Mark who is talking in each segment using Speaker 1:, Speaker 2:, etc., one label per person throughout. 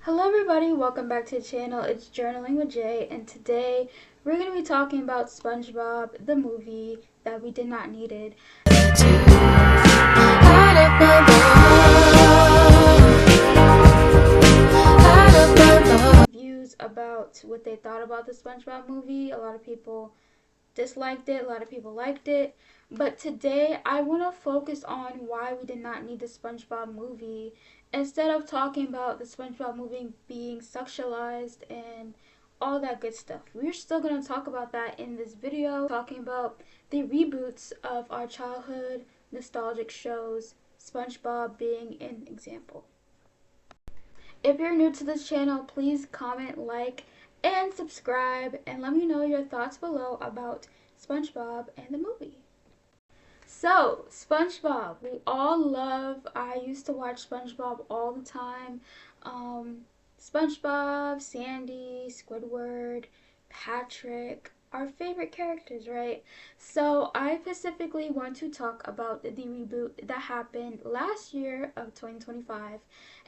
Speaker 1: Hello everybody, welcome back to the channel. It's Journaling with Jay, and today we're going to be talking about SpongeBob, the movie that we did not needed. Views about what they thought about the SpongeBob movie. A lot of people disliked it, a lot of people liked it. But today I want to focus on why we did not need the SpongeBob movie instead of talking about the SpongeBob movie being sexualized and all that good stuff. We're still going to talk about that in this video, talking about the reboots of our childhood nostalgic shows, SpongeBob being an example. If you're new to this channel, please comment, like, and subscribe, and let me know your thoughts below about SpongeBob and the movie. So, SpongeBob, we all love, I used to watch SpongeBob all the time. SpongeBob, Sandy, Squidward, Patrick, our favorite characters, right? So, I specifically want to talk about the reboot that happened last year of 2025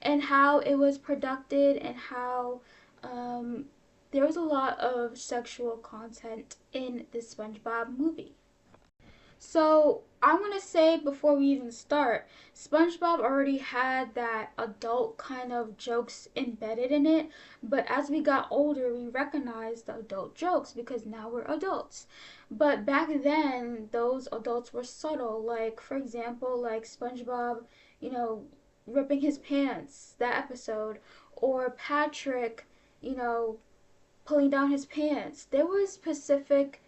Speaker 1: and how it was produced and how there was a lot of sexual content in the SpongeBob movie. So I want to say before we even start, SpongeBob already had that adult kind of jokes embedded in it, but as we got older, we recognized the adult jokes because now we're adults. But back then, those adults were subtle, like for example, like SpongeBob, you know, ripping his pants, that episode, or Patrick, you know, pulling down his pants. There was specific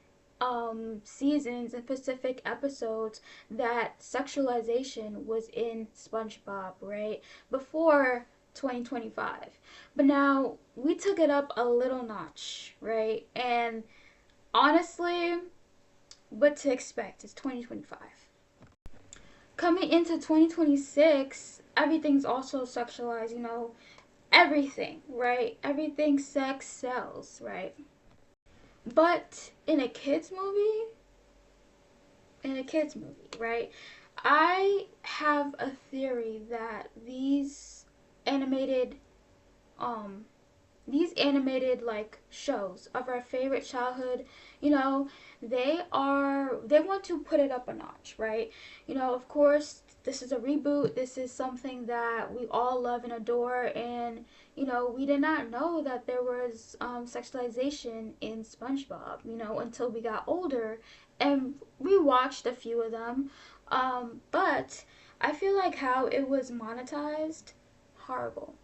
Speaker 1: seasons and specific episodes that sexualization was in SpongeBob, right? Before 2025. But now we took it up a little notch, right? And honestly, what to expect is 2025. Coming into 2026, everything's also sexualized, you know, everything, right? Everything sex sells, right? But in a kids movie, right? I have a theory that animated um these animated like shows of our favorite childhood, you know, they want to put it up a notch, right? You know, of course, this is a reboot. This is something that we all love and adore, and you know, we did not know that there was sexualization in SpongeBob, you know, until we got older and we watched a few of them. But I feel like how it was monetized, horrible.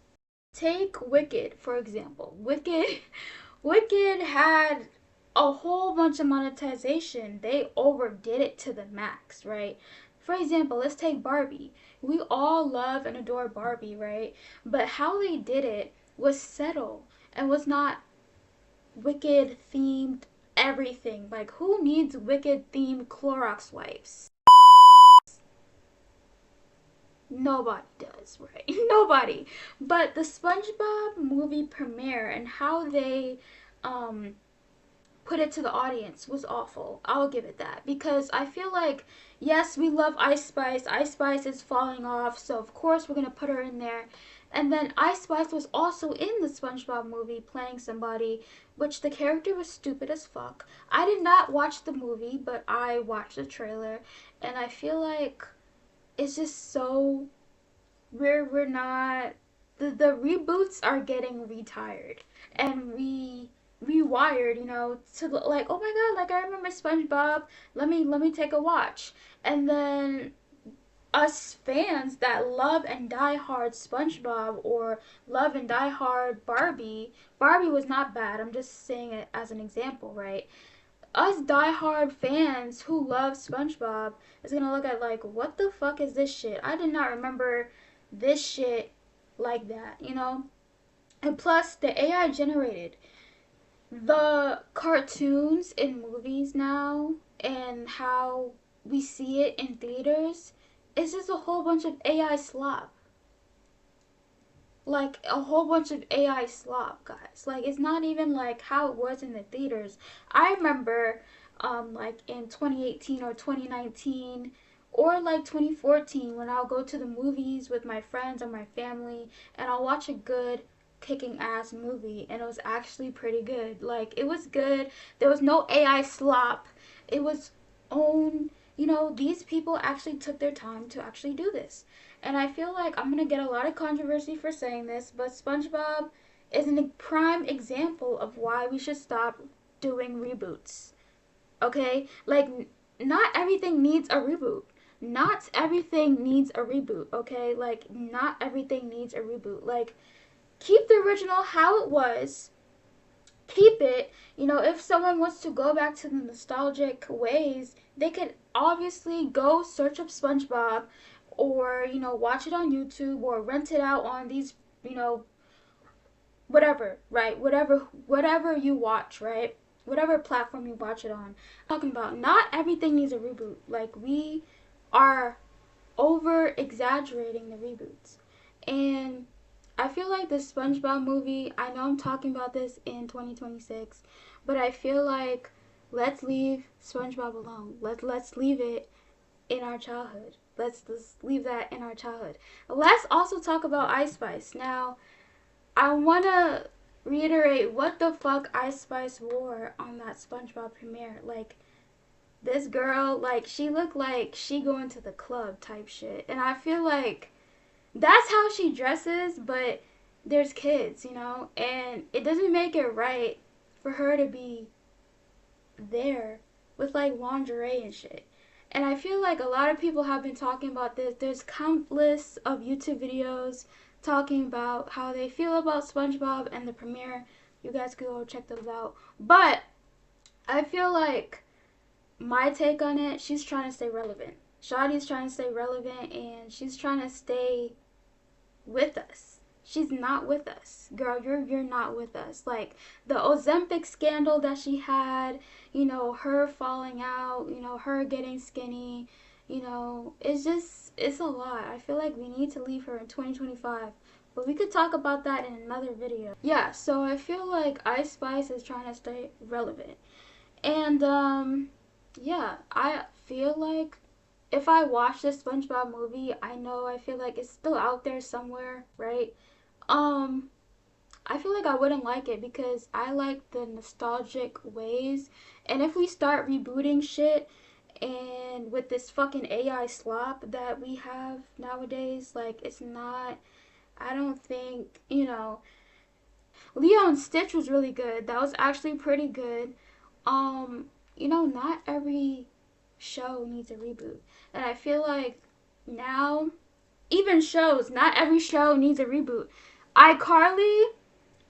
Speaker 1: Take Wicked, for example. Wicked had a whole bunch of monetization. They overdid it to the max, right? For example, let's take Barbie. We all love and adore Barbie, right? But how they did it was subtle and was not Wicked themed everything. Like, who needs Wicked themed Clorox wipes? Nobody does, right? Nobody. But the SpongeBob movie premiere and how they um put it to the audience was awful. I'll give it that. Because I feel like, yes, we love Ice Spice. Ice Spice is falling off, so of course we're gonna put her in there. And then Ice Spice was also in the SpongeBob movie playing somebody, which the character was stupid as fuck. I did not watch the movie, but I watched the trailer, and I feel like it's just so we're not the reboots are getting retired and rewired, you know, to like, oh my god, like I remember SpongeBob, let me take a watch. And then us fans that love and die hard SpongeBob or love and die hard Barbie was not bad, I'm just saying it as an example, right? Us diehard fans who love SpongeBob is gonna look at like, what the fuck is this shit? I did not remember this shit like that, you know? And plus, the AI generated the cartoons in movies now and how we see it in theaters is just a whole bunch of AI slop. Like a whole bunch of AI slop, guys. Like, it's not even like how it was in the theaters. I remember like in 2018 or 2019 or like 2014 when I'll go to the movies with my friends or my family and I'll watch a good kicking ass movie, and it was actually pretty good. Like, it was good. There was no AI slop. It was own, these people actually took their time to actually do this. And I feel like I'm going to get a lot of controversy for saying this, but SpongeBob is a prime example of why we should stop doing reboots. Okay? Like, not everything needs a reboot. Not everything needs a reboot, okay? Like, not everything needs a reboot. Like, keep the original how it was. Keep it. If someone wants to go back to the nostalgic ways, they could obviously go search up SpongeBob or, watch it on YouTube or rent it out on these, whatever, right? Whatever you watch, right? Whatever platform you watch it on. I'm talking about not everything needs a reboot. Like, we are over exaggerating the reboots. And I feel like the SpongeBob movie, I know I'm talking about this in 2026, but I feel like let's leave SpongeBob alone. Let's leave it in our childhood. Let's just leave that in our childhood. Let's also talk about Ice Spice. Now, I want to reiterate what the fuck Ice Spice wore on that SpongeBob premiere. Like, this girl, like, she looked like she going to the club type shit. And I feel like that's how she dresses, but there's kids, and it doesn't make it right for her to be there with like lingerie and shit. And I feel like a lot of people have been talking about this. There's countless of YouTube videos talking about how they feel about SpongeBob and the premiere. You guys could go check those out. But I feel like my take on it, she's trying to stay relevant. Shawty's trying to stay relevant, and she's trying to stay with us. She's not with us. Girl, you're not with us. Like, the Ozempic scandal that she had, her falling out, her getting skinny, it's a lot. I feel like we need to leave her in 2025. But we could talk about that in another video. Yeah, so I feel like Ice Spice is trying to stay relevant. And, yeah, I feel like if I watch this SpongeBob movie, I feel like it's still out there somewhere, right? I feel like I wouldn't like it because I like the nostalgic ways. And if we start rebooting shit and with this fucking AI slop that we have nowadays, like, it's not, I don't think, Leo and Stitch was really good. That was actually pretty good. Not every show needs a reboot. And I feel like now, even shows, not every show needs a reboot. iCarly,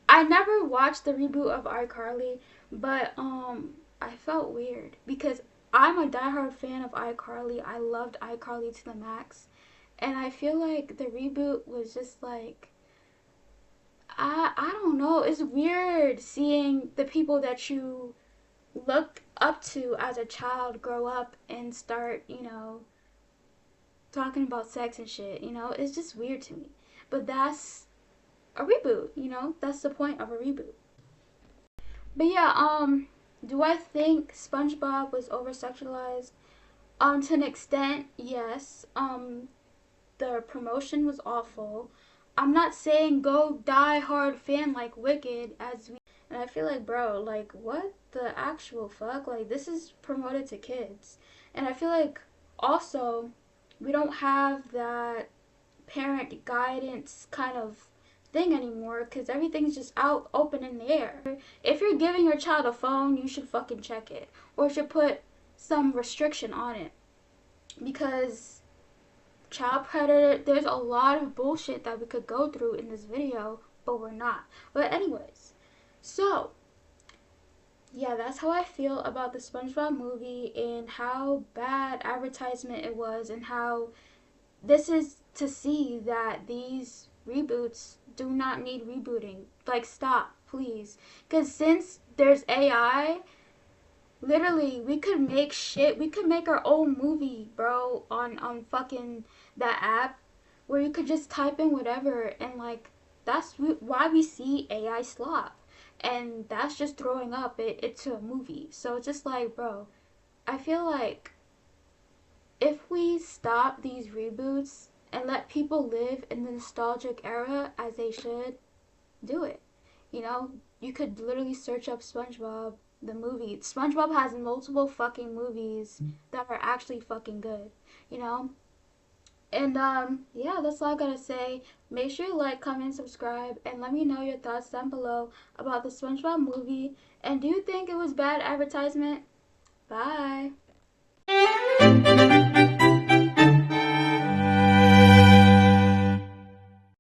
Speaker 1: I never watched the reboot of iCarly, but I felt weird because I'm a diehard fan of iCarly. I loved iCarly to the max. And I feel like the reboot was just like, I don't know. It's weird seeing the people that you look up to as a child grow up and start, talking about sex and shit, it's just weird to me. But that's a reboot, that's the point of a reboot. But yeah, do I think SpongeBob was over sexualized? To an extent, yes. The promotion was awful. I'm not saying go die hard fan like Wicked as we, and I feel like, bro, like, what the actual fuck? Like, this is promoted to kids. And I feel like also we don't have that parent guidance kind of thing anymore because everything's just out open in the air. If you're giving your child a phone, you should fucking check it or should put some restriction on it because child predator, there's a lot of bullshit that we could go through in this video, but we're not. But anyways, so yeah, that's how I feel about the SpongeBob movie and how bad advertisement it was and how this is to see that these reboots do not need rebooting. Like, stop, please. Because since there's AI, literally, we could make our own movie, bro, on fucking that app where you could just type in whatever and, like, that's why we see AI slop. And that's just throwing up into a movie. So it's just like, bro, I feel like if we stop these reboots and let people live in the nostalgic era as they should, do it. You know, you could literally search up SpongeBob the movie. SpongeBob has multiple fucking movies that are actually fucking good. You know, and yeah, that's all I gotta say. Make sure you like, comment, subscribe, and let me know your thoughts down below about the SpongeBob movie. And do you think it was bad advertisement? Bye.